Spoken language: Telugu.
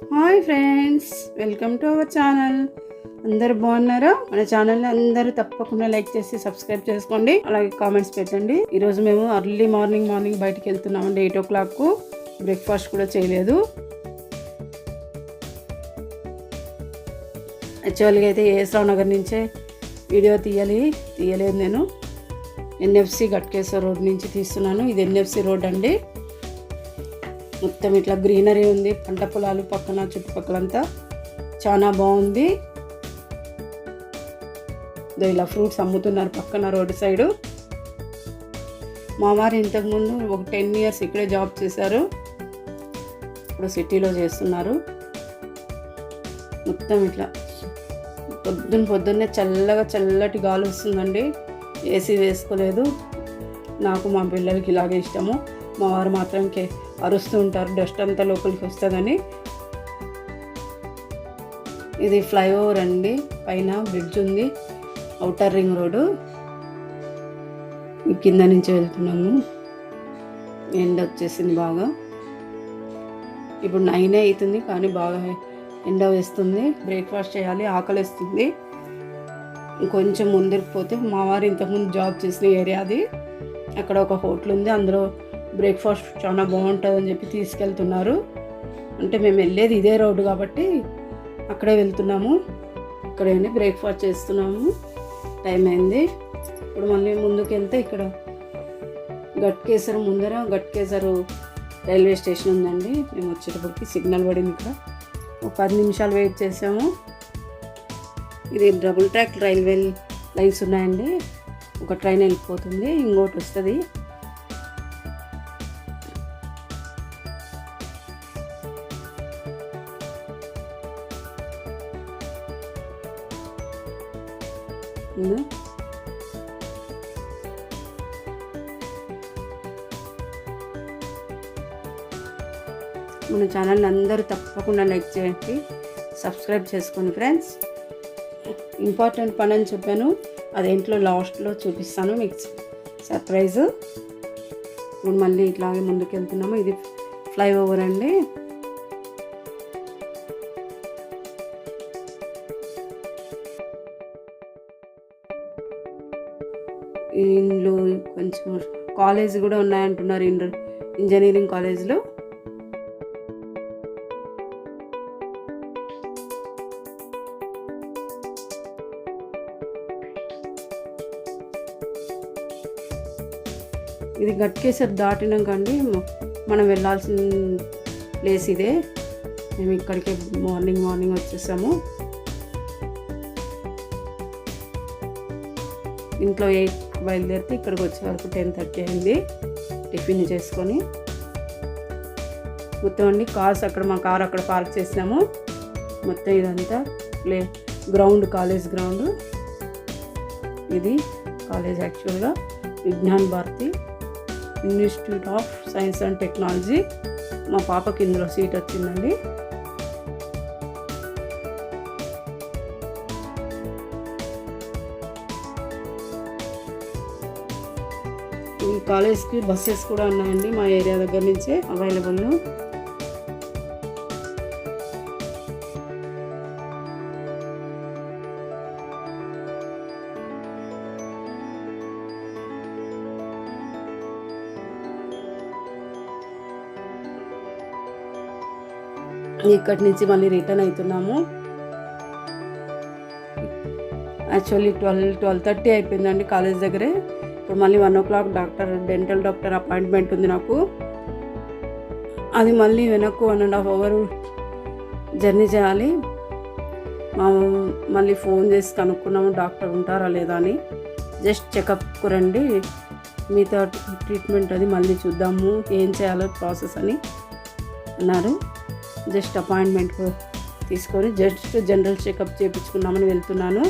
Hi friends, welcome to our channel. అందరు బాగున్నారా? మన ఛానల్ని అందరూ తప్పకుండా లైక్ చేసి సబ్స్క్రైబ్ చేసుకోండి, అలాగే కామెంట్స్ పెట్టండి. ఈరోజు మేము ఎర్లీ మార్నింగ్ బయటికి వెళ్తున్నామండి. 8 o'clock. బ్రేక్ఫాస్ట్ కూడా చేయలేదు. యాక్చువల్గా అయితే ఏఎస్రావు నగర్ నుంచే వీడియో తీయలేదు నేను. ఎన్ఎఫ్సి గట్కేశ్వర్ రోడ్ నుంచి తీస్తున్నాను. ఇది ఎన్ఎఫ్సి రోడ్ అండి. మొత్తం ఇట్లా గ్రీనరీ ఉంది, పంట పొలాలు పక్కన చుట్టుపక్కలంతా చాలా బాగుంది. ఇలా ఫ్రూట్స్ అమ్ముతున్నారు పక్కన రోడ్డు సైడు. మా వారు ఇంతకుముందు ఒక 10 years ఇక్కడే జాబ్ చేశారు, ఇప్పుడు సిటీలో చేస్తున్నారు. మొత్తం ఇట్లా పొద్దున్నే చల్లటి గాలి వస్తుందండి. ఏసీ వేసుకోలేదు. నాకు మా పిల్లలకి ఇలాగే ఇష్టము. మా వారు మాత్రం అరుస్తూ ఉంటారు, డస్ట్ అంతా లోపలికి వస్తుందని. ఇది ఫ్లైఓవర్ అండి, పైన బ్రిడ్జ్ ఉంది, ఔటర్ రింగ్ రోడ్డు. కింద నుంచి వెళ్తున్నాము. ఎండ వచ్చేసింది బాగా. ఇప్పుడు 9 అవుతుంది, కానీ బాగా ఎండ వేస్తుంది. బ్రేక్ఫాస్ట్ చేయాలి, ఆకలి వేస్తుంది. కొంచెం ముందుకు పోతే మా వారు ఇంతకుముందు జాబ్ చేసిన ఏరియా అది. అక్కడ ఒక హోటల్ ఉంది, అందులో బ్రేక్ఫాస్ట్ చాలా బాగుంటుందని చెప్పి తీసుకెళ్తున్నారు. అంటే మేము వెళ్ళేది ఇదే రోడ్డు కాబట్టి అక్కడే వెళ్తున్నాము. ఇక్కడే బ్రేక్ఫాస్ట్ చేస్తున్నాము. టైం అయింది. ఇప్పుడు మళ్ళీ ముందుకు వెళ్తే ఇక్కడ గట్కేసర్ రైల్వే స్టేషన్ ఉందండి. మేము వచ్చేటప్పటికి సిగ్నల్ పడింది. ఇక్కడ ఒక 10 నిమిషాలు వెయిట్ చేసాము. ఇది డబుల్ ట్రాక్ రైల్వే లైన్స్ ఉన్నాయండి. ఒక ట్రైన్ వెళ్ళిపోతుంది, ఇంకోటి వస్తుంది. మన ఛానల్ని అందరూ తప్పకుండా లైక్ చేయండి, సబ్స్క్రైబ్ చేసుకోండి ఫ్రెండ్స్. ఇంపార్టెంట్ పని అని చెప్పాను, అదేంట్లో లాస్ట్లో చూపిస్తాను మీకు సర్ప్రైజ్. ఇప్పుడు మళ్ళీ ఇట్లాగే ముందుకు వెళ్తున్నాము. ఇది ఫ్లైఓవర్ అండి. ఇందులో కొంచెం కాలేజ్ కూడా ఉన్నాయంటున్నారు, ఇంజనీరింగ్ కాలేజ్లో. ఇది గట్కేసర్ దాటినాకండి మనం వెళ్ళాల్సిన ప్లేస్ ఇదే. మేము ఇక్కడికే మార్నింగ్ వచ్చేసాము. ఇంట్లో 8 బయలుదేరితే ఇక్కడికి వచ్చే వరకు 10:30 అయింది. టిఫిన్ చేసుకొని మొత్తం అండి కార్స్ అక్కడ, మా కార్ అక్కడ పార్క్ చేసినాము. మొత్తం ఇదంతా గ్రౌండ్, కాలేజ్ గ్రౌండ్. ఇది కాలేజ్ యాక్చువల్గా Vignan Bharathi Institute of Science and Technology. మా పాపకి ఇందులో సీట్ వచ్చిందండి. ఈ కాలేజ్కి బస్సెస్ కూడా ఉన్నాయండి, మా ఏరియా దగ్గర నుంచే అవైలబుల్. ఇక్కడి నుంచి మళ్ళీ రిటర్న్ అవుతున్నాము. యాక్చువల్లీ 12:30 అయిపోయిందండి కాలేజ్ దగ్గరే. ఇప్పుడు మళ్ళీ 1 o'clock డెంటల్ డాక్టర్ అపాయింట్మెంట్ ఉంది నాకు. అది మళ్ళీ వెనక్కు 1.5 hour జర్నీ చేయాలి. మళ్ళీ ఫోన్ చేసి కనుక్కున్నాము డాక్టర్ ఉంటారా లేదా అని. జస్ట్ చెకప్కు రండి, మిగతా ట్రీట్మెంట్ అది మళ్ళీ చూద్దాము, ఏం చేయాలో ప్రాసెస్ అని అన్నారు. జస్ట్ అపాయింట్మెంట్ తీసుకొని జస్ట్ జనరల్ చెకప్ చేయించుకున్నామని వెళ్తున్నాను.